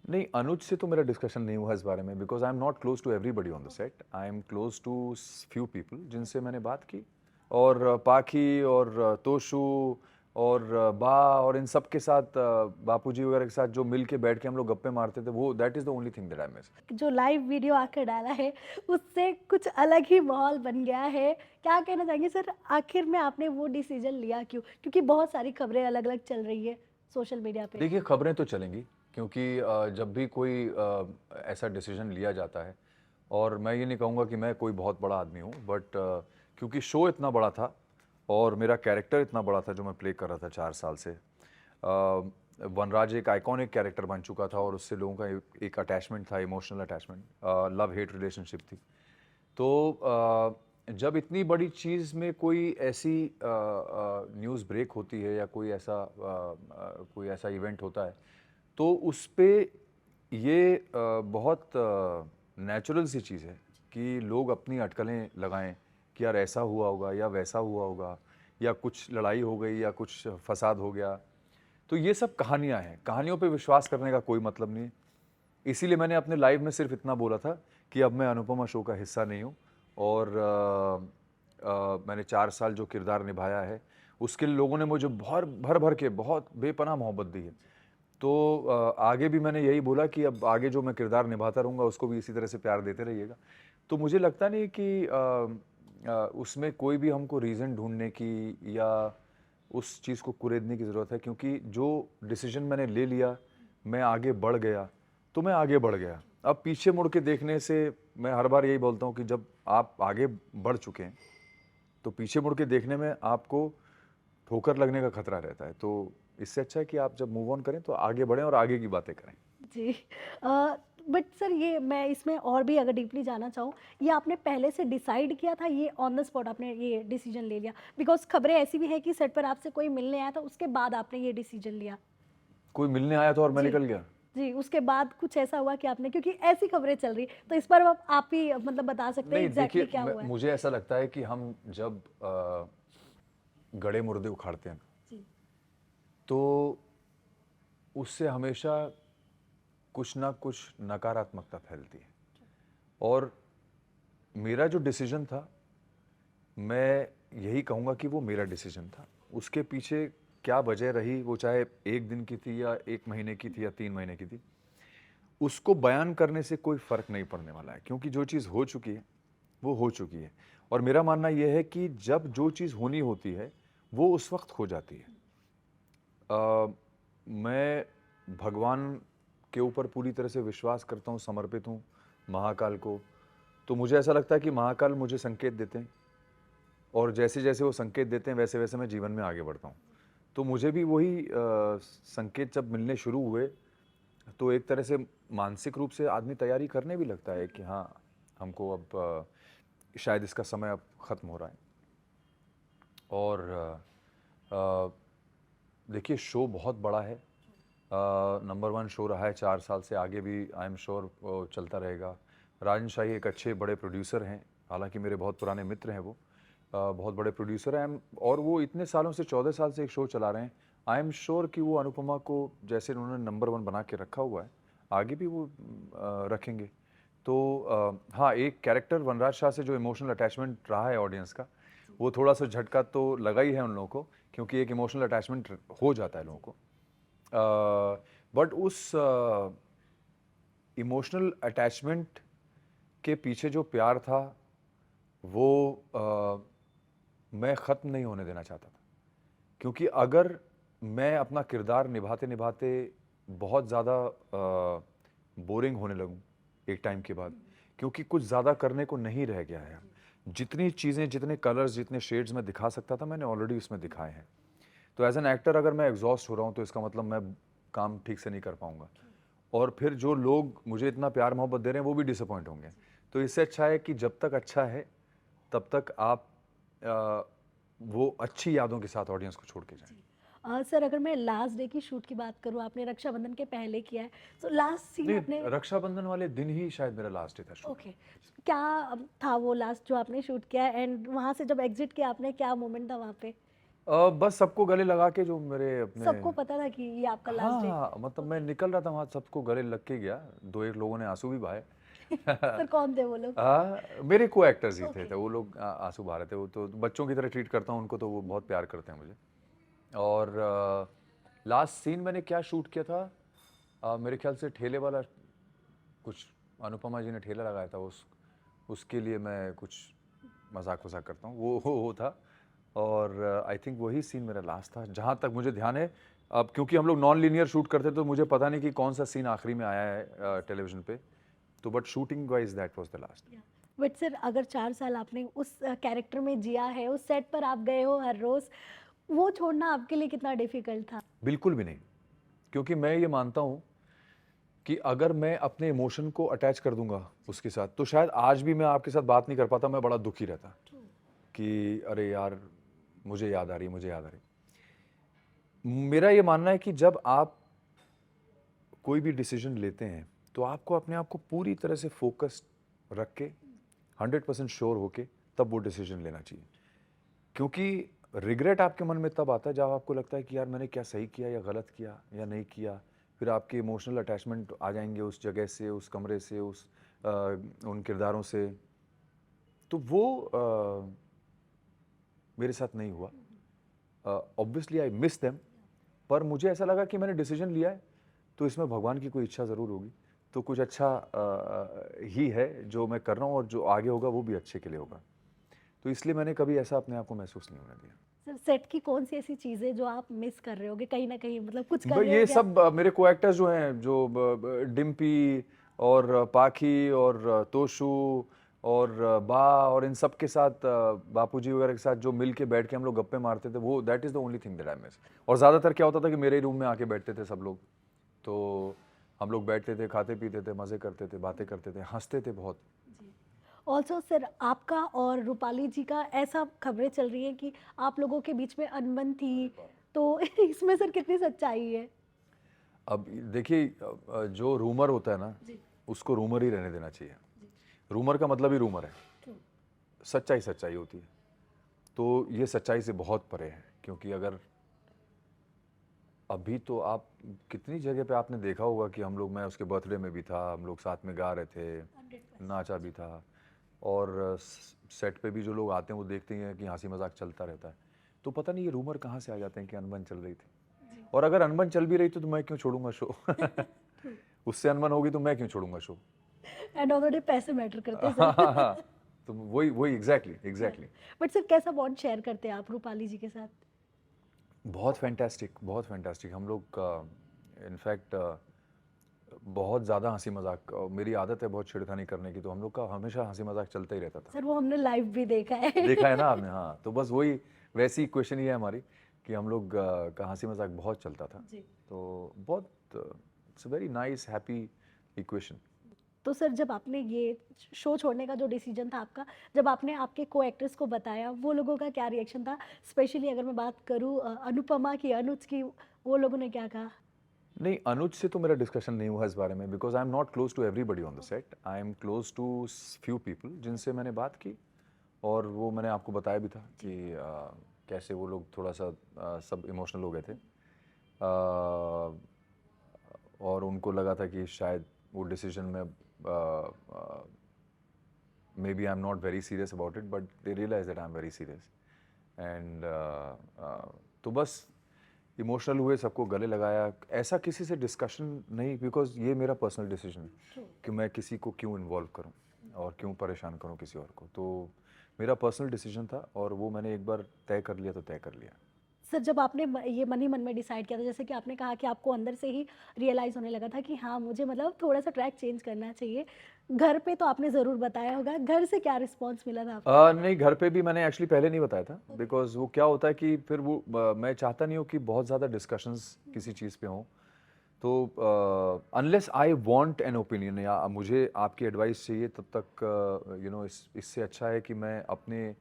नहीं, अनुज से तो मेरा डिस्कशन नहीं हुआ इस बारे में, because I am not close to everybody on the set. I am close to few people जिनसे मैंने बात की। और पाखी और तोशु और बा और इन सब के साथ, बापूजी वगैरह के साथ जो मिल के बैठ के हम लोग गप्पे मारते थे, वो that is the only thing that I miss. जो लाइव वीडियो आकर डाला है उससे कुछ अलग ही माहौल बन गया है। क्या कहना चाहेंगे सर, आखिर में आपने वो डिसीजन लिया क्यों? क्योंकि बहुत सारी खबरें अलग अलग चल रही है सोशल मीडिया पे। देखिए, खबरें तो चलेंगी, क्योंकि जब भी कोई ऐसा डिसीजन लिया जाता है, और मैं ये नहीं कहूँगा कि मैं कोई बहुत बड़ा आदमी हूँ, बट क्योंकि शो इतना बड़ा था और मेरा कैरेक्टर इतना बड़ा था जो मैं प्ले कर रहा था 4 साल से, वनराज एक आइकॉनिक कैरेक्टर बन चुका था और उससे लोगों का एक अटैचमेंट था, emotional attachment, love hate relationship थी। तो जब इतनी बड़ी चीज़ में कोई ऐसी न्यूज़ ब्रेक होती है या कोई ऐसा इवेंट होता है, तो उस पे ये बहुत नेचुरल सी चीज़ है कि लोग अपनी अटकलें लगाएं कि यार ऐसा हुआ होगा या वैसा हुआ होगा, या कुछ लड़ाई हो गई या कुछ फसाद हो गया। तो ये सब कहानियाँ हैं, कहानियों पे विश्वास करने का कोई मतलब नहीं है। इसीलिए मैंने अपने लाइव में सिर्फ इतना बोला था कि अब मैं अनुपमा शो का हिस्सा नहीं हूँ, और मैंने 4 साल जो किरदार निभाया है उसके लिए लोगों ने मुझे भर भर भर के बहुत बेपनाह मोहब्बत दी है। तो आगे भी मैंने यही बोला कि अब आगे जो मैं किरदार निभाता रहूँगा उसको भी इसी तरह से प्यार देते रहिएगा। तो मुझे लगता नहीं कि उसमें कोई भी हमको रीज़न ढूंढने की या उस चीज़ को कुरेदने की ज़रूरत है, क्योंकि जो डिसीजन मैंने ले लिया, मैं आगे बढ़ गया, तो मैं आगे बढ़ गया। अब पीछे मुड़ के देखने से, मैं हर बार यही बोलता हूँ कि जब आप आगे बढ़ चुके हैं तो पीछे मुड़ के देखने में आपको ठोकर लगने का खतरा रहता है। तो इससे अच्छा है कि आप जब मूव ऑन करें तो आगे बढ़ें और आगे की बातें करें। जी। बट सर, ये मैं इसमें और भी अगर डीपली जाना चाहूँ, ये आपने पहले से डिसाइड किया था, ये ऑन द स्पॉट आपने ये डिसीजन ले लिया? बिकॉज खबरें ऐसी भी है कि सेट पर आपसे कोई मिलने आया था उसके बाद आपने ये डिसीजन लिया। कोई मिलने आया था और मैं जी। निकल गया। जी, उसके बाद कुछ ऐसा हुआ कि आपने, क्योंकि ऐसी खबरें चल रही, तो इस पर आप ही मतलब बता सकते हैं नहीं, एग्जैक्टली देखिए, क्या हुआ है? मुझे ऐसा लगता है कि हम जब गड़े मुर्दे उखाड़ते हैं जी। तो उससे हमेशा कुछ ना कुछ नकारात्मकता फैलती है। और मेरा जो डिसीजन था, मैं यही कहूँगा कि वो मेरा डिसीजन था। उसके पीछे क्या वजह रही, वो चाहे 1 दिन की थी या 1 महीने की थी या 3 महीने की थी, उसको बयान करने से कोई फ़र्क नहीं पड़ने वाला है, क्योंकि जो चीज़ हो चुकी है वो हो चुकी है। और मेरा मानना यह है कि जब जो चीज़ होनी होती है वो उस वक्त हो जाती है। मैं भगवान के ऊपर पूरी तरह से विश्वास करता हूँ, समर्पित हूँ महाकाल को। तो मुझे ऐसा लगता है कि महाकाल मुझे संकेत देते हैं, और जैसे जैसे वो संकेत देते हैं वैसे वैसे मैं जीवन में आगे बढ़ता हूँ। तो मुझे भी वही संकेत जब मिलने शुरू हुए, तो एक तरह से मानसिक रूप से आदमी तैयारी करने भी लगता है कि हाँ, हमको अब शायद इसका समय अब ख़त्म हो रहा है। और देखिए, शो बहुत बड़ा है, नंबर 1 शो रहा है 4 साल से, आगे भी आई एम श्योर चलता रहेगा। राजन शाही एक अच्छे बड़े प्रोड्यूसर हैं, हालांकि मेरे बहुत पुराने मित्र हैं वो, बहुत बड़े प्रोड्यूसर हैं, और वो इतने सालों से 14 साल से एक शो चला रहे हैं। आई एम श्योर कि वो अनुपमा को जैसे उन्होंने नंबर 1 बना के रखा हुआ है, आगे भी वो रखेंगे। तो हाँ, एक कैरेक्टर वनराज शाह से जो इमोशनल अटैचमेंट रहा है ऑडियंस का, वो थोड़ा सा झटका तो लगा ही है उन लोगों को, क्योंकि एक इमोशनल अटैचमेंट हो जाता है लोगों को। बट उस इमोशनल अटैचमेंट के पीछे जो प्यार था, वो मैं ख़त्म नहीं होने देना चाहता था। क्योंकि अगर मैं अपना किरदार निभाते निभाते बहुत ज़्यादा बोरिंग होने लगूं एक टाइम के बाद, क्योंकि कुछ ज़्यादा करने को नहीं रह गया है। जितनी चीज़ें, जितने कलर्स, जितने शेड्स मैं दिखा सकता था, मैंने ऑलरेडी उसमें दिखाए हैं। तो एज एन एक्टर अगर मैं एग्जॉस्ट हो रहा हूँ तो इसका मतलब मैं काम ठीक से नहीं कर पाऊंगा, और फिर जो लोग मुझे इतना प्यार मोहब्बत दे रहे हैं वो भी डिसअपॉइंट होंगे। तो इससे अच्छा है कि जब तक अच्छा है तब तक आप वो अच्छी यादों के साथ ऑडियंस को छोड़ के जाएं। सर, अगर मैं लास्ट डे की शूट की बात करूँ, आपने रक्षाबंधन के पहले किया है, तो लास्ट सीन नहीं, आपने। रक्षाबंधन वाले दिन ही शायद मेरा लास्ट डे था शूट का। ओके। क्या था वो लास्ट जो आपने शूट किया, एंड वहाँ से जब एग्जिट किया आपने, क्या मोमेंट था वहाँ पे? बस सबको गले लगा के जो मेरे अपने सबको पता था कि ये आपका लास्ट डे? हाँ, मतलब मैं निकल रहा था वहाँ, सबको गले लग के गया। 2-1 लोगों ने आँसू भी बहाए। सर कौन थे वो लोग? मेरे को एक्टर्स ही थे, ओके। तो वो लोग आँसू बहा रहे थे। वो तो बच्चों की तरह ट्रीट करता हूँ उनको, तो वो बहुत प्यार करते हैं मुझे। और लास्ट सीन मैंने क्या शूट किया था, मेरे ख्याल से ठेले वाला कुछ, अनुपमा जी ने ठेला लगाया था, उसके लिए मैं कुछ मजाक वजाक करता हूँ, वो था। और आई थिंक वही सीन मेरा लास्ट था जहाँ तक मुझे ध्यान है। अब क्योंकि हम लोग नॉन लीनियर शूट करते, तो मुझे पता नहीं कि कौन सा सीन आखिरी में आया है टेलीविजन पे, तो but shooting wise that was the last. But sir अगर 4 साल आपने उस कैरेक्टर में जिया है, उस सेट पर आप गए हो हर रोज, वो छोड़ना आपके लिए कितना डिफिकल्ट था? बिल्कुल भी नहीं, क्योंकि मैं ये मानता हूँ कि अगर मैं अपने इमोशन को अटैच कर दूंगा उसके साथ, तो शायद आज भी मैं आपके साथ बात नहीं कर पाता, मैं बड़ा दुखी रहता कि अरे यार मुझे याद आ रही, मुझे याद आ रही। मेरा ये मानना है कि जब आप कोई भी डिसीजन लेते हैं, तो आपको अपने आप को पूरी तरह से फोकस्ड रख के 100% श्योर होके तब वो डिसीजन लेना चाहिए। क्योंकि रिग्रेट आपके मन में तब आता है जब आपको लगता है कि यार मैंने क्या सही किया या गलत किया या नहीं किया। फिर आपके इमोशनल अटैचमेंट आ जाएंगे उस जगह से, उस कमरे से, उन किरदारों से। तो वो मेरे साथ नहीं हुआ। ऑब्वियसली आई मिस देम, पर मुझे ऐसा लगा कि मैंने डिसीजन लिया है, तो इसमें भगवान की कोई इच्छा ज़रूर होगी। तो कुछ अच्छा ही है जो मैं कर रहा हूँ, और जो आगे होगा वो भी अच्छे के लिए होगा। तो इसलिए मैंने कभी ऐसा अपने आप को महसूस नहीं होने दिया। सर सेट की कौन सी ऐसी चीजें जो आप मिस कर रहे होगे कहीं ना कहीं, मतलब कुछ कर रहे ये होगे आप? सब मेरे को एक्टर्स जो हैं, जो डिम्पी और पाखी और तोशु और बा और इन सब के साथ, बापूजी वगैरह के साथ जो मिल के बैठ के हम लोग गप्पे मारते थे, वो that is the only thing that I miss. और ज़्यादातर क्या होता था कि मेरे ही रूम में आके बैठते थे सब लोग, तो हम लोग बैठते थे, खाते पीते थे, मज़े करते थे, बातें करते थे, हंसते थे बहुत। ऑल्सो सर आपका और रूपाली जी का ऐसा खबरें चल रही है कि आप लोगों के बीच में अनबन थी, तो इसमें सर कितनी सच्चाई है? अब देखिए, जो रूमर होता है ना, उसको रूमर ही रहने देना चाहिए। रूमर का मतलब ही रूमर है, सच्चाई सच्चाई होती है। तो ये सच्चाई से बहुत परे है, क्योंकि अगर अभी तो आप कितनी जगह पे आपने देखा होगा कि हम लोग, मैं उसके बर्थडे में भी था, हम लोग साथ में गा रहे थे, नाचा भी था, और सेट पे भी जो लोग आते हैं वो देखते हैं कि हंसी मजाक चलता रहता है। तो पता नहीं ये रूमर कहाँ से आ जाते हैं कि अनबन चल रही थी। और अगर अनबन चल भी रही थी तो मैं क्यों छोड़ूंगा शो? उससे अनबन होगी तो मैं क्यों छोड़ूंगा शो? एंड ऑलरेडी पैसे मैटर करते हैं सर। तो वही वही एग्जैक्टली एग्जैक्टली। बट सर कैसा बॉन्ड शेयर करते हैं आप रूपाली जी के साथ? बहुत फैंटास्टिक, बहुत फैंटास्टिक। हम लोग इनफैक्ट बहुत ज़्यादा हंसी मजाक, मेरी आदत है बहुत छेड़खानी करने की, तो हम लोग का हमेशा हंसी मजाक चलता ही रहता था। सर वो हमने लाइव भी देखा है। देखा है ना आपने? हाँ, तो बस वही वैसी इक्वेशन ही है हमारी कि हम लोग का हंसी मजाक बहुत चलता था। जी। तो बहुत it's very nice happy equation. तो सर जब आपने ये शो छोड़ने का जो डिसीजन था आपका, जब आपने आपके को एक्टर्स को बताया, वो लोगों का क्या रिएक्शन था? स्पेशली अगर मैं बात करूँ अनुपमा की, अनुज की, वो लोगों ने क्या कहा? नहीं, अनुज से तो मेरा डिस्कशन नहीं हुआ इस बारे में, because I am not close to everybody on the set. I am close to few people जिनसे मैंने बात की, और वो मैंने आपको बताया भी था कि कैसे वो लोग थोड़ा सा सब इमोशनल हो गए थे, और उनको लगा था कि शायद वो डिसीजन में maybe I am not very serious about it, but they realise that I am very serious. And तो बस इमोशनल हुए, सबको गले लगाया, ऐसा किसी से डिस्कशन नहीं, बिकॉज ये मेरा पर्सनल डिसीजन है कि मैं किसी को क्यों इन्वॉल्व करूं और क्यों परेशान करूं किसी और को। तो मेरा पर्सनल डिसीजन था, और वो मैंने एक बार तय कर लिया तो तय कर लिया। सर जब आपने ये मन ही मन में डिसाइड किया था, जैसे कि आपने कहा कि आपको अंदर से ही रियलाइज़ होने लगा था कि हाँ, मुझे मतलब थोड़ा-सा ट्रैक चेंज करना चाहिए। घर पे तो आपने ज़रूर बताया होगा, घर से क्या रिस्पॉन्स मिला था आपको? नहीं, घर पे भी मैंने एक्चुअली पहले नहीं बताया था, बिकॉज वो क्या होता है कि फिर वो मैं चाहता नहीं हूँ कि बहुत ज़्यादा डिस्कशंस किसी चीज़ पे हों। तो unless I want an opinion, या मुझे आपकी एडवाइस चाहिए, तब तक इससे अच्छा है कि मैं अपने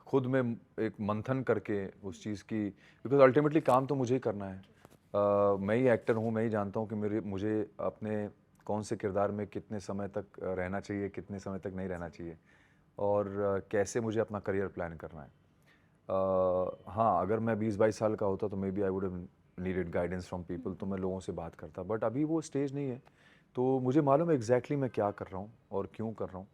खुद में एक मंथन करके उस चीज़ की, बिकॉज अल्टीमेटली काम तो मुझे ही करना है। मैं ही एक्टर हूँ, मैं ही जानता हूँ कि मुझे अपने कौन से किरदार में कितने समय तक रहना चाहिए, कितने समय तक नहीं रहना चाहिए, और कैसे मुझे अपना करियर प्लान करना है। हाँ, अगर मैं 20-22 साल का होता तो maybe I would have needed guidance from people, तो मैं लोगों से बात करता, बट अभी वो स्टेज नहीं है। तो मुझे मालूम है एग्जैक्टली मैं क्या कर रहा हूँ और क्यों कर रहा हूँ।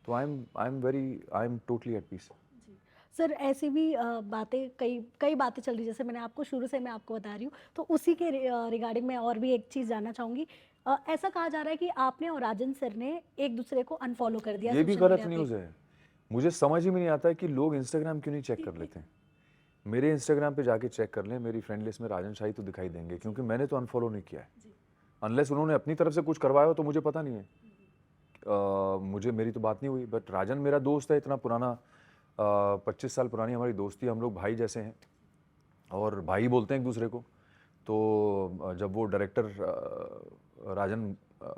तो I am totally at peace. जी। सर ऐसी भी बातें कई कई बातें चल रही जैसे मैंने आपको शुरू से मैं आपको बता रही हूँ तो उसी के रिगार्डिंग मैं और भी एक चीज़ जानना चाहूँगी। ऐसा कहा जा रहा है कि आपने और राजन सर ने एक दूसरे को अनफॉलो कर दिया ये भी सोशल गलत मीडिया पे। न्यूज़ है। मुझे समझ ही में नहीं आता है कि लोग इंस्टाग्राम क्यों नहीं चेक कर लेते हैं। मेरे इंस्टाग्राम पे जाके चेक कर लें, मेरी फ्रेंड लिस्ट में राजन शाही तो दिखाई देंगे, क्योंकि मैंने तो अनफॉलो नहीं किया है। अनलेस उन्होंने अपनी तरफ से कुछ करवाया हो तो मुझे पता नहीं है। मुझे मेरी तो बात नहीं हुई, बट राजन मेरा दोस्त है इतना पुराना। 25 साल पुरानी हमारी दोस्ती, हम लोग भाई जैसे हैं और भाई बोलते हैं एक दूसरे को। तो जब वो डायरेक्टर राजन अ,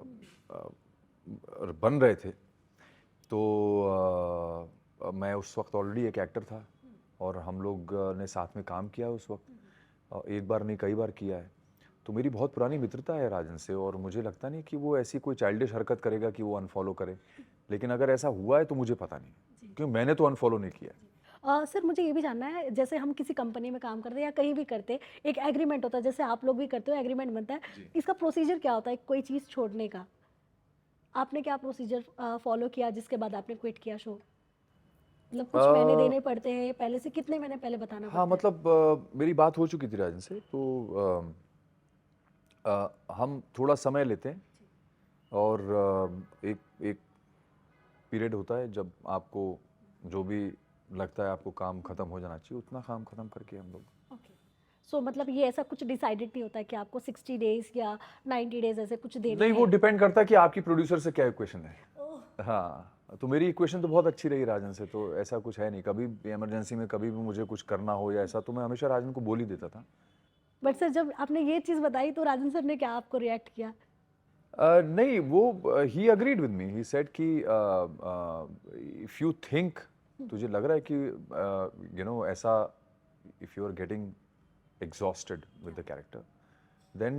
बन रहे थे तो मैं उस वक्त ऑलरेडी एक एक्टर था और हम लोग ने साथ में काम किया उस वक्त। एक बार नहीं कई बार किया है। तो मेरी बहुत पुरानी मित्रता है राजन से और मुझे लगता नहीं कि वो ऐसी कोई चाइल्डिश हरकत करेगा कि वो अनफॉलो करे। लेकिन अगर ऐसा हुआ है तो मुझे पता नहीं, क्योंकि मैंने तो अनफॉलो नहीं किया है। सर मुझे ये भी जानना है जैसे हम किसी कंपनी में काम करते हैं या कहीं भी करते हैं एक एग्रीमेंट होता है जैसे आप लोग भी करते हो एग्रीमेंट बनता है। इसका प्रोसीजर क्या होता है कोई चीज़ छोड़ने का? आपने क्या प्रोसीजर फॉलो किया जिसके बाद आपने क्विट किया शो? मतलब कुछ महीने अ, देने पड़ते हैं पहले से कितने महीने पहले बताना हाँ, पड़ता है? मतलब मेरी बात हो चुकी थी राजन से, तो हम थोड़ा समय लेते हैं और एक एक पीरियड होता है जब आपको जो भी लगता है आपको काम खत्म हो जाना चाहिए, उतना काम खत्म करके हम लोग। ओके। सो मतलब ये ऐसा कुछ डिसाइडेड नहीं होता है कि आपको 60 डेज या 90 डेज ऐसे कुछ देना नहीं, वो है? डिपेंड करता है कि आपकी प्रोड्यूसर से क्या इक्वेशन है। ओह! हाँ, तो मेरी इक्वेशन तो बहुत अच्छी रही राजन से, तो ऐसा कुछ है नहीं। कभी भी इमरजेंसी में कभी भी मुझे कुछ करना हो या ऐसा, तो मैं हमेशा राजन को बोल ही देता था। बट सर जब आपने ये चीज़ बताई तो राजन सर ने क्या आपको रिएक्ट किया? नहीं, वो ही agreed with me. He said कि इफ यू थिंक, तुझे लग रहा है कि यू नो ऐसा, if you are getting exhausted with the character, then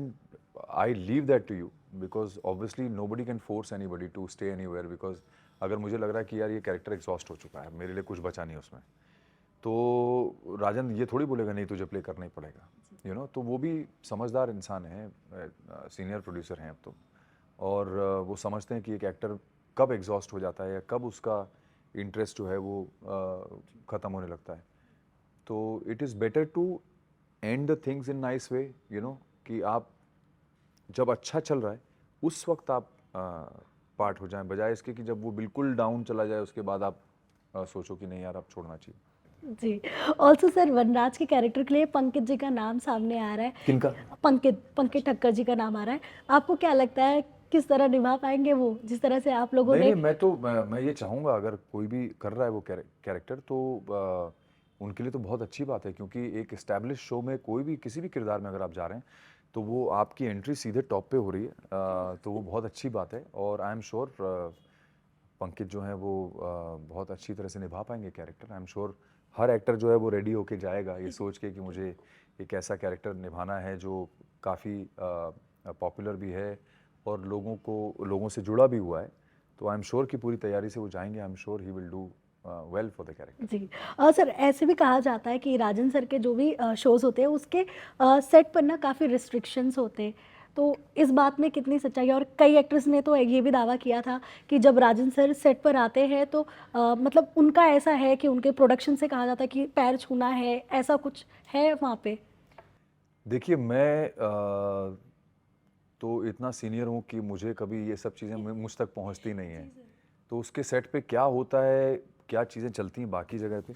I leave that to you, because obviously nobody can force anybody to stay anywhere, because अगर मुझे लग रहा है कि यार ये कैरेक्टर एग्जॉस्ट हो चुका है, मेरे लिए कुछ बचा नहीं उसमें, तो राजन ये थोड़ी बोलेगा नहीं तुझे प्ले करना ही पड़ेगा, यू नो। तो वो भी समझदार इंसान है, सीनियर प्रोड्यूसर हैं अब तो, और वो समझते हैं कि एक एक्टर कब एग्जॉस्ट हो जाता है या कब उसका इंटरेस्ट जो है वो ख़त्म होने लगता है। तो it is better to end the things in nice way, you know, कि आप जब अच्छा चल रहा है उस वक्त आप पार्ट हो जाएं, बजाय इसके कि जब वो बिल्कुल डाउन चला जाए उसके बाद आप सोचो कि नहीं यार अब छोड़ना चाहिए। जी। ऑल्सो सर वनराज के कैरेक्टर के लिए पंकज जी का नाम सामने आ रहा है। किनका? पंकज पंकज ठक्कर जी का नाम आ रहा है। आपको क्या लगता है किस तरह निभा पाएँगे वो जिस तरह से आप लोगों नहीं ने नहीं, मैं ये चाहूँगा अगर कोई भी कर रहा है वो कैरेक्टर, तो उनके लिए तो बहुत अच्छी बात है, क्योंकि एक एस्टैब्लिश शो में कोई भी किसी भी किरदार में अगर आप जा रहे हैं तो वो आपकी एंट्री सीधे टॉप पे हो रही है, तो वो बहुत अच्छी बात है। और आई एम श्योर पंकज जो है वो बहुत अच्छी तरह से निभा पाएंगे character. I am sure her actor जो है वो रेडी होके जाएगा ये सोच के कि मुझे एक ऐसा कैरेक्टर निभाना है जो काफ़ी पॉपुलर भी है और लोगों से जुड़ा भी हुआ है। तो आई एम श्योर कि पूरी तैयारी से वो जाएंगे। I am sure he will do well for the character. जी। सर ऐसे भी कहा जाता है कि राजन सर के जो भी शोज़ होते हैं उसके सेट पर ना काफ़ी रिस्ट्रिक्शंस होते हैं। तो इस बात में कितनी सच्चाई है? और कई एक्टर्स ने तो ये भी दावा किया था कि जब राजन सर सेट पर आते हैं तो मतलब उनका ऐसा है कि उनके प्रोडक्शन से कहा जाता है कि पैर छूना है, ऐसा कुछ है वहाँ पे? देखिए, मैं तो इतना सीनियर हूँ कि मुझे कभी ये सब चीज़ें मुझ तक पहुँचती नहीं हैं। तो उसके सेट पे क्या होता है, क्या चीज़ें चलती हैं बाकी जगह पे,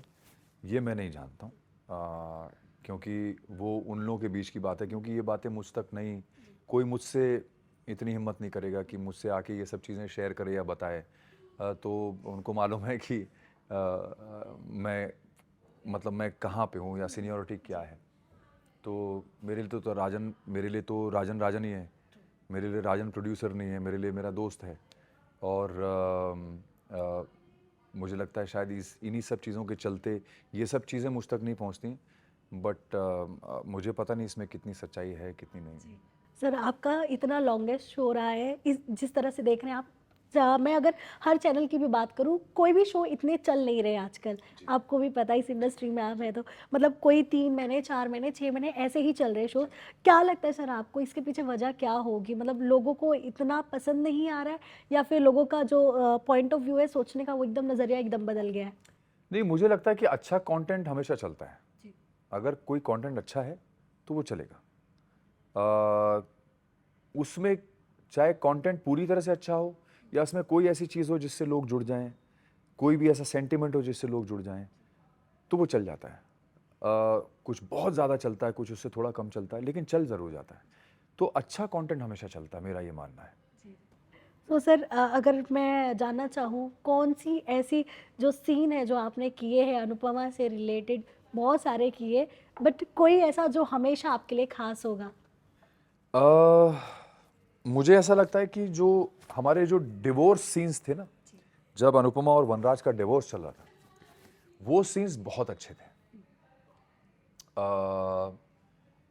ये मैं नहीं जानता हूँ। क्योंकि वो उन लोगों के बीच की बात है, क्योंकि ये बातें मुझ तक नहीं, कोई मुझसे इतनी हिम्मत नहीं करेगा कि मुझसे आके ये सब चीज़ें शेयर करे या बताए। तो उनको मालूम है कि मैं, मतलब मैं कहाँ पे हूँ या सीनियरिटी क्या है। तो मेरे लिए तो राजन राजन ही है। मेरे लिए राजन प्रोड्यूसर नहीं है, मेरे लिए मेरा दोस्त है। और मुझे लगता है शायद इन्हीं सब चीज़ों के चलते ये सब चीज़ें मुझ तक नहीं पहुंचती, बट मुझे पता नहीं इसमें कितनी सच्चाई है कितनी नहीं। सर आपका इतना लॉन्गेस्ट शो रहा है इस जिस तरह से देख रहे हैं आप मैं अगर हर चैनल की भी बात करूँ, कोई भी शो इतने चल नहीं रहे आजकल। आपको भी पता है, इस इंडस्ट्री में आप हैं तो मतलब कोई 3 महीने, 4 महीने, 6 महीने ऐसे ही चल रहे शो। क्या लगता है सर आपको, इसके पीछे वजह क्या होगी? मतलब लोगों को इतना पसंद नहीं आ रहा है, या फिर लोगों का जो पॉइंट ऑफ व्यू है सोचने का, वो एकदम नज़रिया एकदम बदल गया है? नहीं, मुझे लगता है कि अच्छा कंटेंट हमेशा चलता है। जी। अगर कोई कंटेंट अच्छा है तो वो चलेगा। उसमें चाहे कंटेंट पूरी तरह से अच्छा हो या उसमें कोई ऐसी चीज़ हो जिससे लोग जुड़ जाएं, कोई भी ऐसा सेंटिमेंट हो जिससे लोग जुड़ जाएं, तो वो चल जाता है। कुछ बहुत ज़्यादा चलता है, कुछ उससे थोड़ा कम चलता है, लेकिन चल ज़रूर जाता है। तो अच्छा कंटेंट हमेशा चलता है, मेरा ये मानना है। तो सर अगर मैं जानना चाहूँ, कौन सी ऐसी जो सीन है जो आपने किए हैं अनुपमा से रिलेटेड, बहुत सारे किए, बट कोई ऐसा जो हमेशा आपके लिए खास होगा? अ, मुझे ऐसा लगता है कि जो हमारे जो डिवोर्स सीन्स थे ना, जब अनुपमा और वनराज का डिवोर्स चल रहा था, वो सीन्स बहुत अच्छे थे।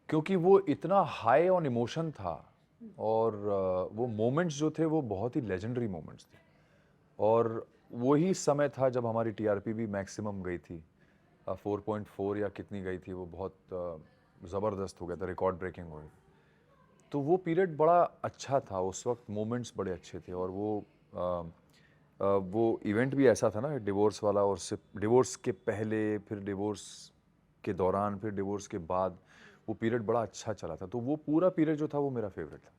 क्योंकि वो इतना हाई ऑन इमोशन था और वो मोमेंट्स जो थे वो बहुत ही लेजेंडरी मोमेंट्स थे। और वही समय था जब हमारी टीआरपी भी मैक्सिमम गई थी, 4.4 या कितनी गई थी, वो बहुत ज़बरदस्त हो गया था, रिकॉर्ड ब्रेकिंग हो गई। तो वो पीरियड बड़ा अच्छा था, उस वक्त मोमेंट्स बड़े अच्छे थे। और वो इवेंट भी ऐसा था ना, डिवोर्स वाला, और सिर्फ डिवोर्स के पहले, फिर डिवोर्स के दौरान, फिर डिवोर्स के बाद, वो पीरियड बड़ा अच्छा चला था। तो वो पूरा पीरियड जो था वो मेरा फेवरेट था।